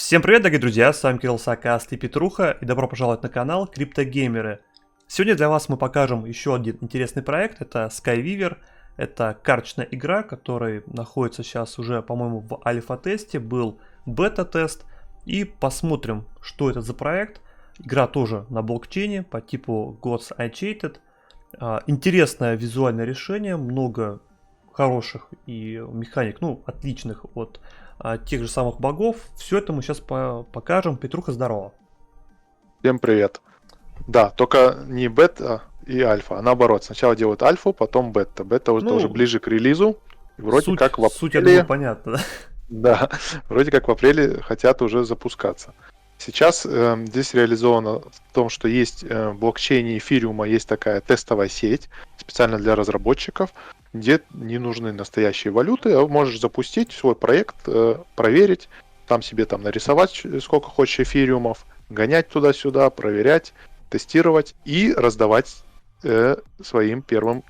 Всем привет, дорогие друзья, с вами Кирилл Сакаст и Петруха, и добро пожаловать на канал Криптогеймеры. Сегодня для вас мы покажем еще один интересный проект, это SkyWeaver. Это карточная игра, которая находится сейчас уже, по-моему, в альфа-тесте, был бета-тест. И посмотрим, что это за проект. Игра тоже на блокчейне по типу Gods Unchained. Интересное визуальное решение, много хороших и механик, ну, отличных от тех же самых богов. Все это мы сейчас покажем. Петруха, здорово. Всем привет. Да, только не бета и альфа, а наоборот. Сначала делают альфу, потом бета. Бета уже тоже ближе к релизу. Вроде как в апреле... Суть, я думаю, понятна, да? Да, вроде как в апреле хотят уже запускаться. Сейчас здесь реализовано в том, что есть в блокчейне эфириума есть такая тестовая сеть, специально для разработчиков, где не нужны настоящие валюты, а можешь запустить свой проект, проверить, там себе там нарисовать сколько хочешь эфириумов, гонять туда-сюда, проверять, тестировать и раздавать своим первым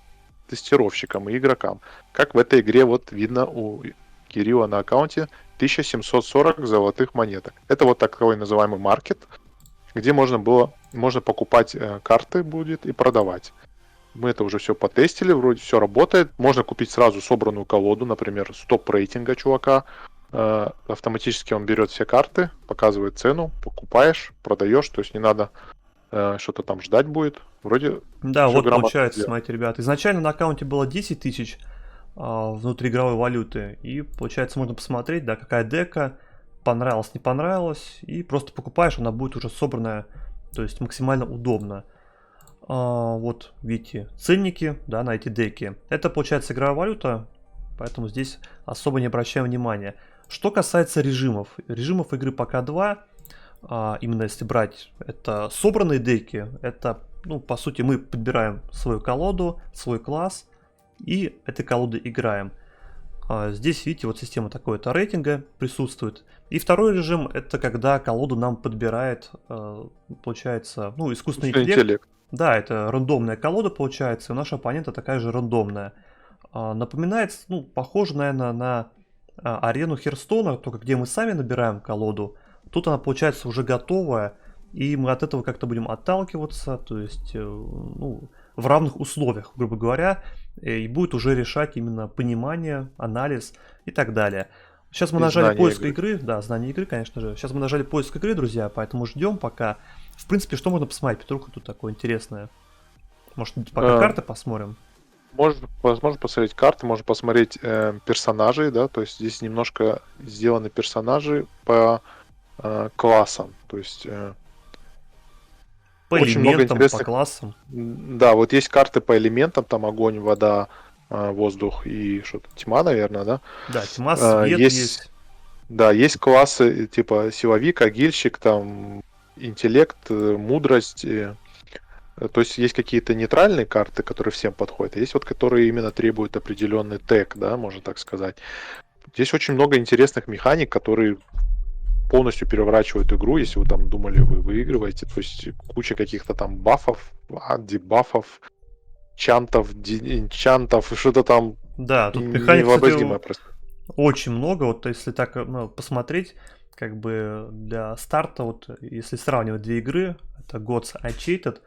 тестировщикам и игрокам. Как в этой игре вот видно у Кирилла на аккаунте 1740 золотых монеток. Это вот такой называемый маркет, где можно покупать карты будет и продавать. Мы это уже все потестили, вроде все работает. Можно купить сразу собранную колоду, например, с топ-рейтинга чувака. Автоматически он берет все карты, показывает цену, покупаешь, продаешь, то есть не надо что-то там ждать будет. Вроде да, вот получается, смотрите, ребят, изначально на аккаунте было 10 тысяч внутриигровой валюты, и получается можно посмотреть, да, какая дека, понравилась, не понравилась, и просто покупаешь, она будет уже собранная, то есть максимально удобно. Вот видите ценники, да, на эти деки. Это получается игровая валюта, поэтому здесь особо не обращаем внимания. Что касается режимов игры пока два. Именно если брать это собранные деки, это, ну, по сути, мы подбираем свою колоду, свой класс и этой колодой играем. Здесь, видите, вот система такой-то рейтинга присутствует. И второй режим, это когда колоду нам подбирает, получается, ну, искусственный интеллект. Да, это рандомная колода получается, и у нашего оппонента такая же рандомная. Напоминает, ну, похоже, наверное, на арену Херстона, только где мы сами набираем колоду. Тут она получается уже готовая, и мы от этого как-то будем отталкиваться, то есть, ну, в равных условиях, грубо говоря, и будет уже решать именно понимание, анализ и так далее. Сейчас мы нажали поиск игры, да, знание игры, конечно же. Сейчас мы нажали поиск игры, друзья, поэтому ждем пока. В принципе, что можно посмотреть, Петруха, тут такое интересное? Может, пока карты посмотрим? Можно посмотреть карты, можно посмотреть персонажей, да, то есть здесь немножко сделаны персонажи по классам, то есть по очень элементам, много интересных... по классам. Да, вот есть карты по элементам, там огонь, вода, воздух и что-то тьма, наверное, да? Да, тьма, свет есть. Да, есть классы типа силовик, агильщик, там интеллект, мудрость. То есть есть какие-то нейтральные карты, которые всем подходят, а есть вот которые именно требуют определенный тег, да, можно так сказать. Здесь очень много интересных механик, которые полностью переворачивают игру, если вы там думали, вы выигрываете. То есть куча каких-то там бафов, дебафов, чантов, что-то там. Да, тут механик, кстати, очень много. Вот если так, ну, посмотреть, как бы для старта, вот если сравнивать две игры, это Gods Unchained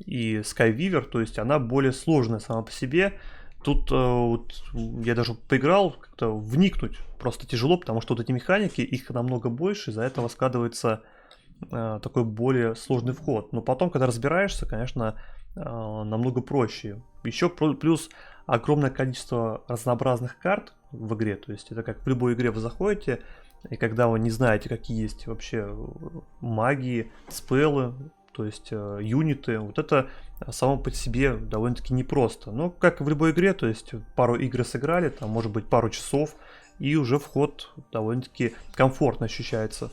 и SkyWeaver, то есть она более сложная сама по себе. Тут вот, я даже поиграл, как-то вникнуть просто тяжело, потому что вот эти механики, их намного больше, из-за этого складывается такой более сложный вход. Но потом, когда разбираешься, конечно, намного проще. Еще плюс огромное количество разнообразных карт в игре, то есть это как в любой игре вы заходите, и когда вы не знаете, какие есть вообще магии, спеллы, то есть юниты, вот это само по себе довольно-таки непросто. Но как в любой игре, то есть пару игр сыграли, там может быть пару часов, и уже вход довольно-таки комфортно ощущается.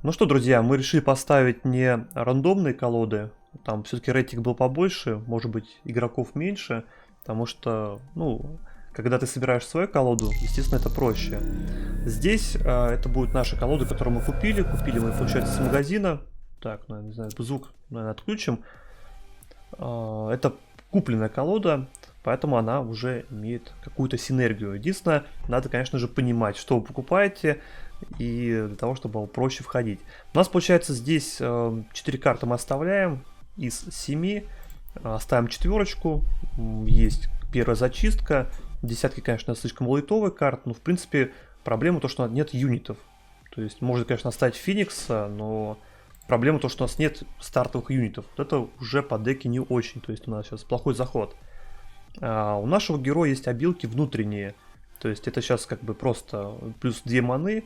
Ну что, друзья, мы решили поставить не рандомные колоды, там все-таки рейтинг был побольше, может быть игроков меньше, потому что, ну, когда ты собираешь свою колоду, естественно, это проще. Здесь это будет наша колода, которую мы купили. Купили мы, получается, с магазина. Так, ну, не знаю, звук, наверное, отключим. Это купленная колода, поэтому она уже имеет какую-то синергию. Единственное, надо, конечно же, понимать, что вы покупаете, и для того, чтобы было проще входить. У нас получается здесь 4 карты мы оставляем из 7, ставим четверочку, есть первая зачистка, десятки, конечно, слишком лайтовые карты, но в принципе проблема то, что нет юнитов. То есть можно, конечно, оставить Феникса, но проблема то, что у нас нет стартовых юнитов. Вот это уже по деке не очень, то есть у нас сейчас плохой заход. У нашего героя есть обилки внутренние, то есть это сейчас как бы просто плюс 2 маны,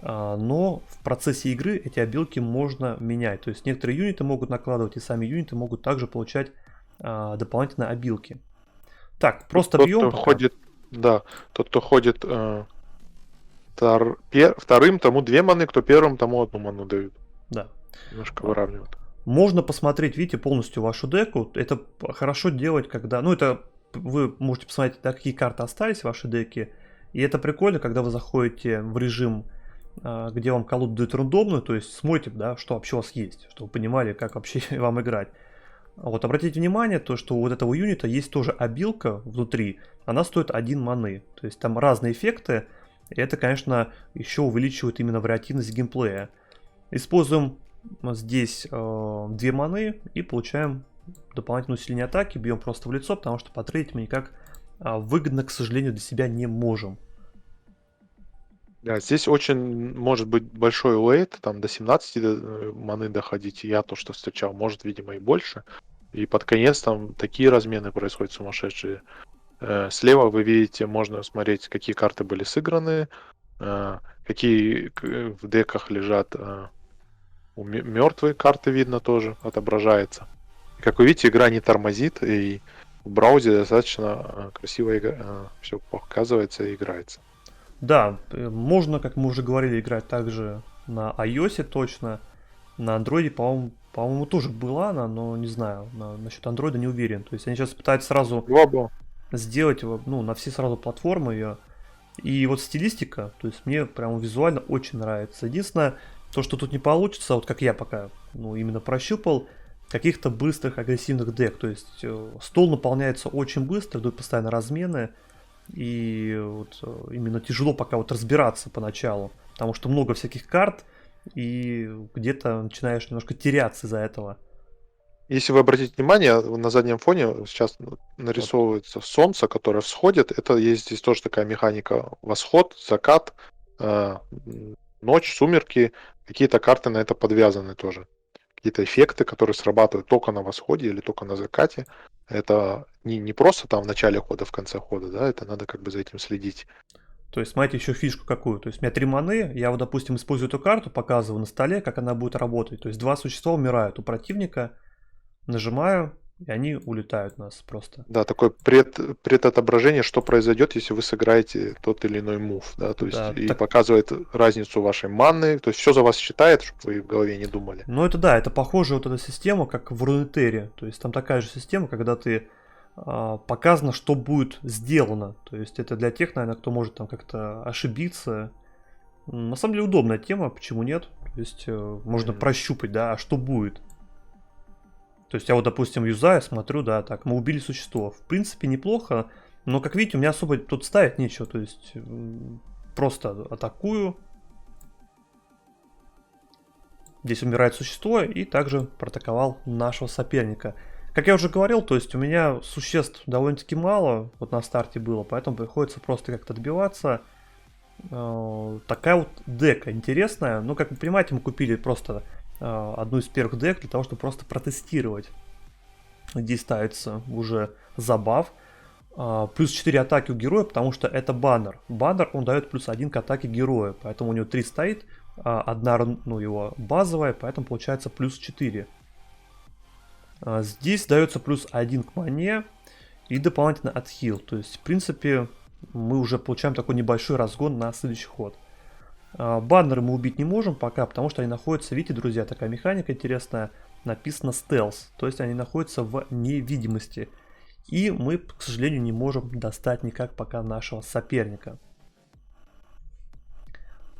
но в процессе игры эти обилки можно менять. То есть некоторые юниты могут накладывать, и сами юниты могут также получать дополнительные обилки. Так, просто бьем. Тот, кто ходит, да, тот, кто ходит вторым, тому 2 маны, кто первым, тому 1 ману дают. Да. Немножко выравнивают. Можно посмотреть, видите, полностью вашу деку. Это хорошо делать, когда... Ну, это вы можете посмотреть, да, какие карты остались в вашей деке. И это прикольно, когда вы заходите в режим, где вам колоду дают рандомную, то есть смотрите, да, что вообще у вас есть, чтобы вы понимали, как вообще вам играть. Вот обратите внимание, то, что у вот этого юнита есть тоже обилка внутри, она стоит 1 маны. То есть там разные эффекты, и это, конечно, еще увеличивает именно вариативность геймплея. Используем здесь 2 маны и получаем дополнительное усиление атаки, бьем просто в лицо, потому что потрейдить мы никак выгодно, к сожалению, для себя не можем. Да, здесь очень может быть большой лейт, там до 17 маны доходить. Я то, что встречал, может, видимо, и больше. И под конец там такие размены происходят сумасшедшие. Слева вы видите, можно смотреть, какие карты были сыграны, какие в деках лежат. Мертвые карты видно тоже, отображается. И, как вы видите, игра не тормозит, и в браузере достаточно красиво все показывается и играется. Да, можно, как мы уже говорили, играть также на iOS точно. На Android, по-моему, тоже была она, но не знаю, насчет Android не уверен. То есть они сейчас пытаются сразу сделать, ну, на все сразу платформы ее. И вот стилистика, то есть мне прям визуально очень нравится. Единственное, то, что тут не получится, вот как я пока, ну, именно прощупал, каких-то быстрых агрессивных дек. То есть стол наполняется очень быстро, идут постоянно размены. И вот именно тяжело пока вот разбираться поначалу, потому что много всяких карт, и где-то начинаешь немножко теряться из-за этого. Если вы обратите внимание, на заднем фоне сейчас нарисовывается солнце, которое всходит. Это есть здесь тоже такая механика: восход, закат, ночь, сумерки. Какие-то карты на это подвязаны тоже. Какие-то эффекты, которые срабатывают только на восходе или только на закате. Это не просто там в начале хода, в конце хода, да, это надо как бы за этим следить. То есть, смотрите, еще фишку какую. То есть, у меня 3 маны, я вот, допустим, использую эту карту, показываю на столе, как она будет работать. То есть, 2 существа умирают у противника, нажимаю, и они улетают у нас просто. Да, такое предотображение, что произойдет, если вы сыграете тот или иной мув, да, то есть Да, и так... показывает разницу вашей маны, то есть все за вас считает, чтобы вы в голове не думали. Ну, это да, это похоже вот эта система, как в Рунетере. То есть, там такая же система, когда ты показано, что будет сделано. То есть это для тех, наверное, кто может там как-то ошибиться. На самом деле удобная тема, почему нет? То есть можно прощупать, да, а что будет. То есть я вот, допустим, юзаю, смотрю, да, так, мы убили существо. В принципе, неплохо, но, как видите, у меня особо тут ставить нечего. То есть просто атакую. Здесь умирает существо, и также проатаковал нашего соперника. Как я уже говорил, то есть у меня существ довольно-таки мало, вот на старте было, поэтому приходится просто как-то отбиваться. Такая вот дека интересная. Ну, как вы понимаете, мы купили просто одну из первых дек для того, чтобы просто протестировать. Здесь ставится уже забав. Плюс 4 атаки у героя, потому что это баннер. Баннер, он дает плюс 1 к атаке героя, поэтому у него 3 стоит. Одна, ну, его базовая, поэтому получается плюс 4. Здесь дается плюс 1 к мане и дополнительно отхил. То есть, в принципе, мы уже получаем такой небольшой разгон на следующий ход. Баннеры мы убить не можем пока, потому что они находятся, видите, друзья, такая механика интересная, написано стелс. То есть они находятся в невидимости. И мы, к сожалению, не можем достать никак пока нашего соперника.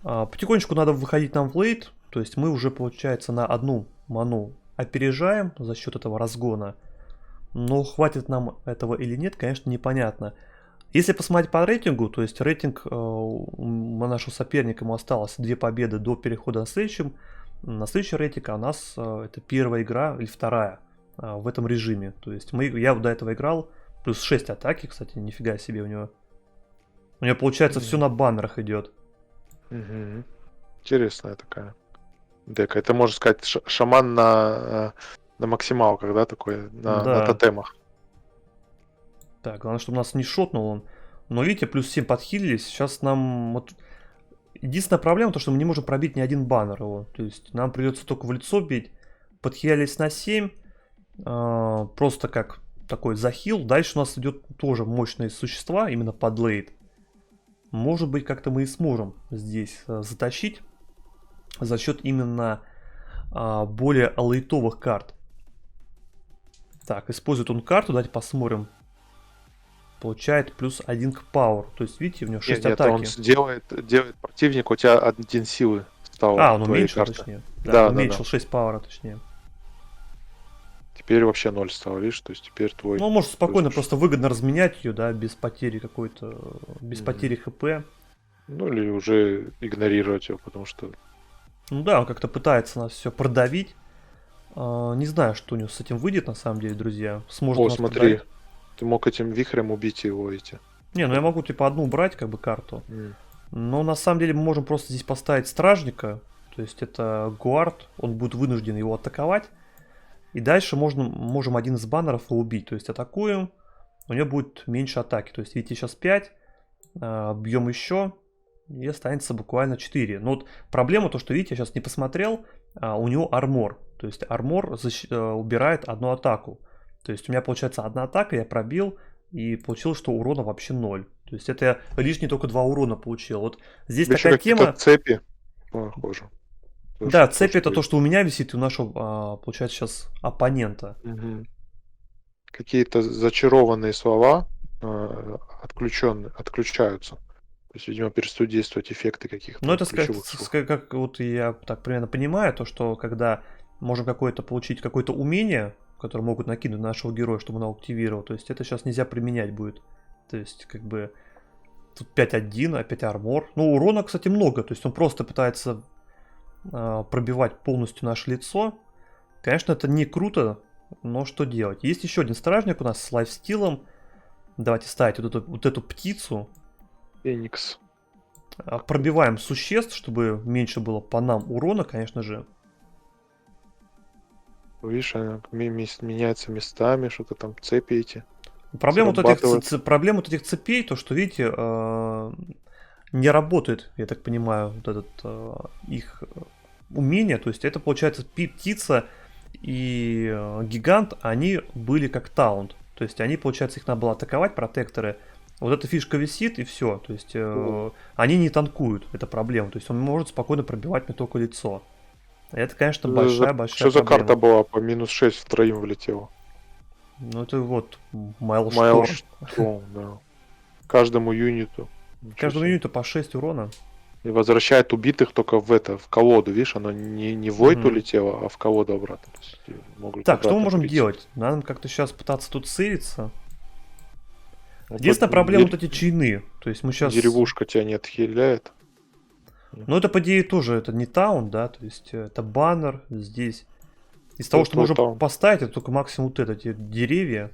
Потихонечку надо выходить нам в лейт. То есть мы уже, получается, на 1 ману опережаем за счет этого разгона. Но хватит нам этого или нет, конечно, непонятно. Если посмотреть по рейтингу, то есть рейтинг у нашего соперника, ему осталось 2 победы до перехода на следующий рейтинг, а у нас это первая игра или вторая в этом режиме. То есть я до этого играл, плюс 6 атаки, кстати, нифига себе у него. У него получается все на баннерах идет. Мгм. Интересная такая дека. Это, можно сказать, шаман на максималках, да, такой, на Да. тотемах. Так, главное, чтобы нас не шотнул он. Но видите, плюс 7 подхилились. Сейчас нам... Вот... Единственная проблема, то, что мы не можем пробить ни один баннер его. То есть нам придется только в лицо бить. Подхилились на 7. Просто как такой захил. Дальше у нас идет тоже мощные существа, именно под лейт. Может быть, как-то мы и сможем здесь затащить. За счет именно более лейтовых карт. Так, использует он карту. Давайте посмотрим. Получает плюс 1 к пауэру. То есть, видите, у него 6 Нет, атаки. он делает противник, у тебя 1 силы стал. Он твоей уменьшил, карты. точнее. Да, уменьшил 6 пауэра, точнее. Теперь вообще 0 стал, видишь, то есть теперь твой... Ну, он может спокойно, есть- просто выгодно разменять ее, да, без потери какой-то, без потери хп. Ну, или уже игнорировать его, потому что... Ну да, он как-то пытается нас все продавить. Не знаю, что у него с этим выйдет, на самом деле, друзья. Сможет О, нас смотри, продавить. ты мог этим вихрем убить его эти. Не, ну я могу, типа, одну убрать, как бы, карту. Но на самом деле мы можем просто здесь поставить стражника. То есть это гуард, он будет вынужден его атаковать. И дальше можем один из баннеров его убить. То есть атакуем, у него будет меньше атаки. То есть видите, сейчас 5, бьем еще, и останется буквально 4. Но вот проблема то, что видите, я сейчас не посмотрел, у него армор. То есть армор убирает одну атаку. То есть у меня получается одна атака, я пробил, и получилось, что урона вообще 0. То есть это я лишние только 2 урона получил. Вот здесь Еще такая какие-то тема. цепи похоже. Да, цепь это то, что у меня висит, и у нашего, получается, сейчас оппонента. Какие-то зачарованные слова отключаются. То есть, видимо, перестают действовать эффекты каких-то Ну, это ключевых слов. как вот я так примерно понимаю, то, что когда можем получить какое-то умение, которое могут накинуть на нашего героя, чтобы он его активировал, то есть это сейчас нельзя применять будет. То есть, как бы, тут 5-1, опять армор. Ну, урона, кстати, много, то есть он просто пытается пробивать полностью наше лицо. Конечно, это не круто, но что делать? Есть еще один стражник у нас с лайфстилом. Давайте ставить вот эту птицу. Феникс. Пробиваем существ, чтобы меньше было по нам урона, конечно же. Видишь, она меняется местами, что-то там цепи эти. Проблема срабатывает. проблема вот этих цепей, то что, видите, не работает, я так понимаю, вот этот их умение. То есть это получается птица и гигант, они были как таунт. То есть они, получается, их надо было атаковать, протекторы. Вот эта фишка висит и все. То есть они не танкуют, это проблема. То есть он может спокойно пробивать мне только лицо. Это, конечно, большая-большая Что за проблема. карта была? По минус 6 втроим влетела. Ну это вот Maelstrom. Maelstrom, да. Каждому юниту. Ничего Каждому себе. юниту по 6 урона. И возвращает убитых только в колоду, видишь, оно не в Void Мгм. улетело, а в колоду обратно. То есть могут Так, что мы обратно можем прийти. делать? Надо как-то сейчас пытаться тут сейвиться. Вот Единственная тут проблема вот эти чайны. То есть мы сейчас... Деревушка тебя не отхиляет. Ну это по идее тоже это не таун, да, то есть это баннер здесь. Из того, что твой можем таун? поставить, это только максимум вот эти деревья.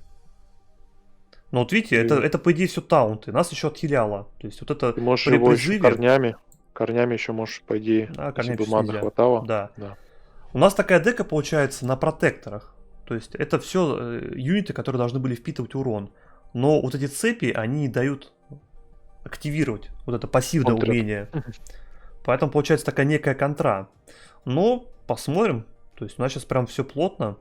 Но вот видите, Ты- это по идее все таунты. Нас еще отхиляло. То есть вот это Ты можешь при его еще призыве... корнями еще можешь, по идее, Да, если корнями бы сейчас маны нельзя. хватало. Да. Да. У нас такая дека получается на протекторах. То есть это все юниты, которые должны были впитывать урон. Но вот эти цепи, они не дают активировать вот это пассивное Контрят. умение. Поэтому получается такая некая контра. Но посмотрим. То есть у нас сейчас прям все плотно.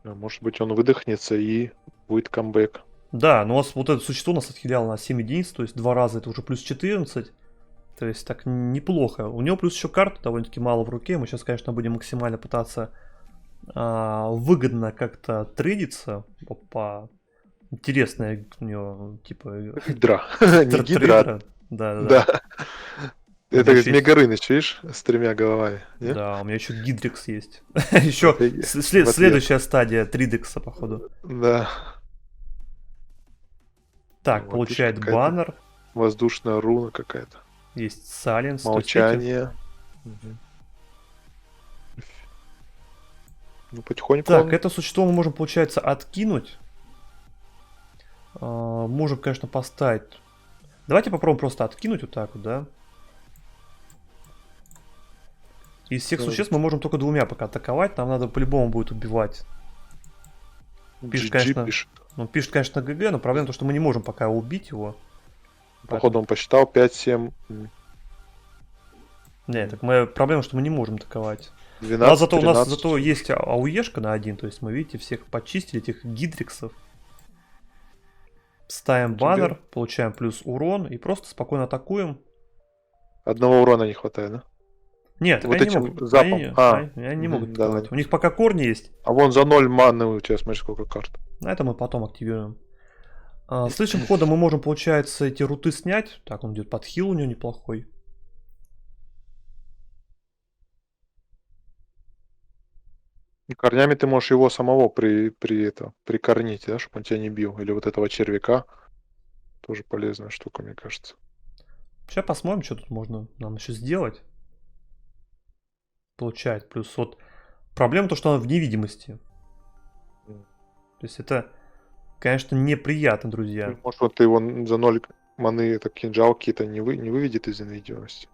Может быть, он выдохнется и будет камбэк. Да, но у нас вот это существо нас отхиляло на 7 единиц, то есть 2 раза это уже плюс 14. То есть так неплохо. У него плюс еще карты довольно-таки мало в руке. Мы сейчас, конечно, будем максимально пытаться выгодно как-то трейдиться. Опа. Интересная у него, типа... Гидра. Не гидра. трейдера. Да. Да. Это меня как еще есть- Мегарыныч, видишь, с 3 головами. не? Да, у меня еще Гидрикс есть. Еще Офигеть. следующая стадия Тридекса, походу. Да. Так, Вот, видишь, получает какая-то баннер. воздушная руна какая-то. Есть Silence. То есть, видите, Молчание. Мгм. Ну, потихоньку так, он... это существо мы можем, получается, откинуть. Можем, конечно, поставить. Давайте попробуем просто откинуть вот так вот, да. Из всех существ мы можем только двумя пока атаковать. Нам надо по-любому будет убивать. Пишет, GG конечно, пишет. пишет, конечно, ГГ, но проблема в том, что мы не можем пока убить его. Походу он посчитал 5-7, Нет, так мы, проблема, что мы не можем атаковать. 12, У нас 13. зато есть ауешка на один, то есть мы, видите, всех почистили, этих гидриксов. Ставим У тебя- баннер, получаем плюс урон и просто спокойно атакуем. Одного урона не хватает, да? Нет, так Вот они не этим могут, запом. они не могут Да, атаковать. да. У них пока корни есть, А вон за 0 маны у тебя, смотри, сколько карт. на это мы потом активируем. Следующим ходом мы можем, получается, эти руты снять. Так, он идет под хил у него неплохой. И корнями ты можешь его самого прикорнить, да, чтобы он тебя не бил. Или вот этого червяка. Тоже полезная штука, мне кажется. Сейчас посмотрим, что тут можно нам еще сделать. Получает плюс. Вот проблема то, что она в невидимости. То есть это, конечно, неприятно, друзья. Может, вот ты его за 0 маны, это кинжал какие-то не выведет из невидимости.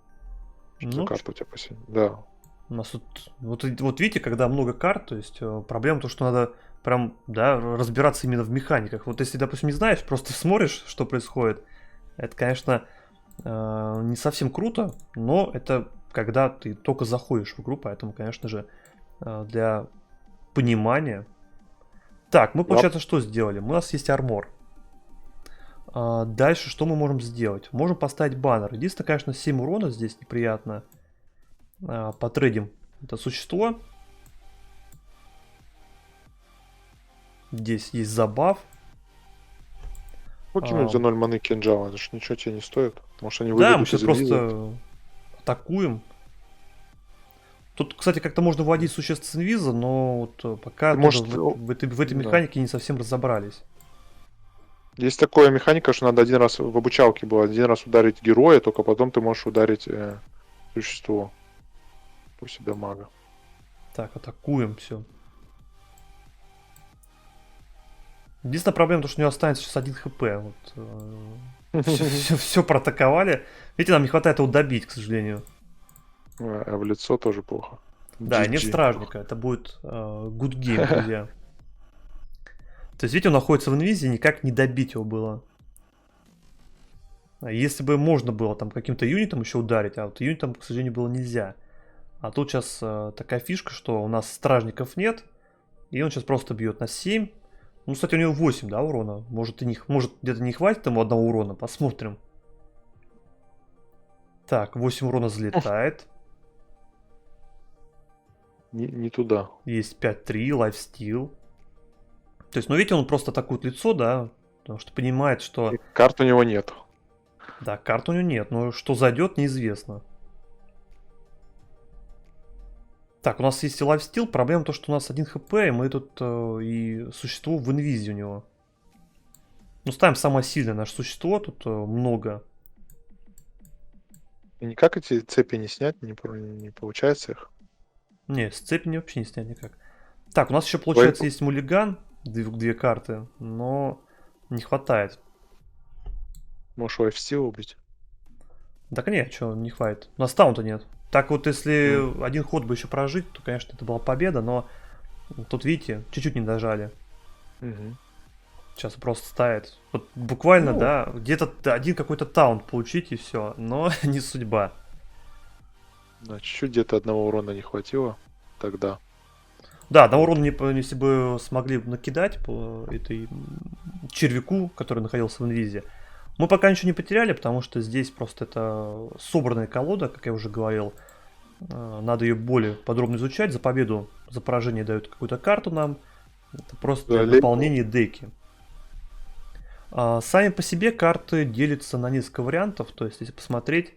Что за Ну, карта у тебя посередине? Да. у нас тут, вот видите, когда много карт, то есть проблема то, что надо прям, да, разбираться именно в механиках. Вот если, допустим, не знаешь, просто смотришь, что происходит, это, конечно, не совсем круто, но это когда ты только заходишь в игру, поэтому, конечно же, для понимания. Так, мы, получается, что сделали? У нас есть армор. Дальше что мы можем сделать? Можем поставить баннер. Единственное, конечно, 7 урона здесь неприятно. Потрейдим это существо. Здесь есть забав. Выкинуть за 0 маны кинжал, это ж ничего тебе не стоит. Может, они Да, мы выведут сейчас из инвиза. просто атакуем. Тут, кстати, как-то можно вводить существ с инвиза, но вот пока Ты, тоже может, в этой да. механике не совсем разобрались. Есть такая механика, что надо один раз в обучалке было, один раз ударить героя, только потом ты можешь ударить существо. Пусть себя мага. Так, атакуем, все. Единственная проблема, то, что у него останется сейчас 1 хп. Вот, все проатаковали. Видите, нам не хватает его добить, к сожалению. А в лицо тоже плохо. Да, нет GG. стражника. Это будет good game, друзья. То есть, видите, он находится в инвизе, никак не добить его было. Если бы можно было там каким-то юнитом еще ударить, а вот юнитом, к сожалению, было нельзя. А тут сейчас такая фишка, что у нас стражников нет, и он сейчас просто бьет на 7. Ну, кстати, у него 8, да, урона. Может, где-то не хватит ему одного урона, посмотрим. Так, 8 урона залетает. Не туда. Есть 5-3, лайфстил. То есть, ну, видите, он просто атакует лицо, да, потому что понимает, что... И карт у него нет. Да, карт у него нет, но что зайдет, неизвестно. Так, у нас есть и лайфстил. Проблема то, что у нас 1 хп, и мы тут и существо в инвизе у него. Ну, ставим самое сильное наше существо, тут много. И никак эти цепи не снять, не получается их. Не, с цепи вообще не снять никак. Так, у нас еще, получается, есть муллиган, две карты, но не хватает. Можешь лайфстил убить. Так нет, что, не хватит. У нас таунта нет. Так вот, если один ход бы еще прожить, то, конечно, это была победа, но тут, видите, чуть-чуть не дожали. Угу. Сейчас просто ставит. Вот буквально, Ну. да, где-то один какой-то таунт получить и все, но не судьба. Да, чуть-чуть где-то одного урона не хватило тогда. Да, на урон, если бы смогли накидать по этой червяку, который находился в инвизе, мы пока ничего не потеряли, потому что здесь просто это собранная колода, как я уже говорил. Надо ее более подробно изучать. За победу, за поражение дают какую-то карту нам. Это просто для дополнения деки. Сами по себе карты делятся на несколько вариантов. То есть, если посмотреть,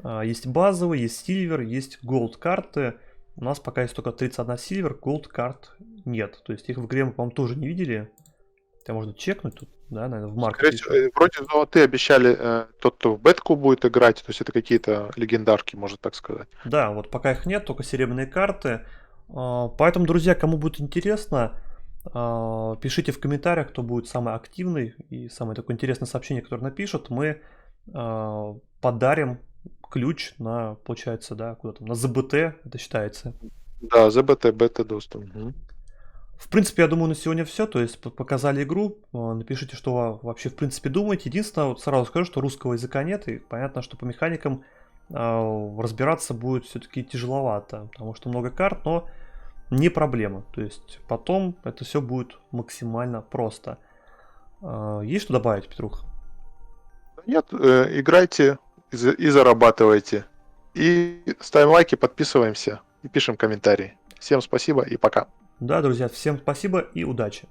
есть базовые, есть сильвер, есть голд карты. У нас пока есть только 31 сильвер, голд карт нет. То есть их в игре мы, по-моему, тоже не видели. Это можно чекнуть тут, да, наверное, в Скорее маркете всего, еще. вроде золотые обещали тот, кто в бетку будет играть, то есть это какие-то легендарки, можно так сказать. Да, вот пока их нет, только серебряные карты. Поэтому, друзья, кому будет интересно, пишите в комментариях, кто будет самый активный и самое такое интересное сообщение, которое напишут. Мы подарим ключ на, получается, да, куда там, на ЗБТ, это считается. Да, ЗБТ, бета-доступ. В принципе, я думаю, на сегодня все. То есть показали игру. Напишите, что вы вообще в принципе думаете. Единственное, вот сразу скажу, что русского языка нет, и понятно, что по механикам разбираться будет все-таки тяжеловато, потому что много карт, но не проблема. То есть потом это все будет максимально просто. Есть что добавить, Петрух? Нет, играйте и зарабатывайте. И ставим лайки, подписываемся и пишем комментарии. Всем спасибо и пока. Да, друзья, всем спасибо и удачи.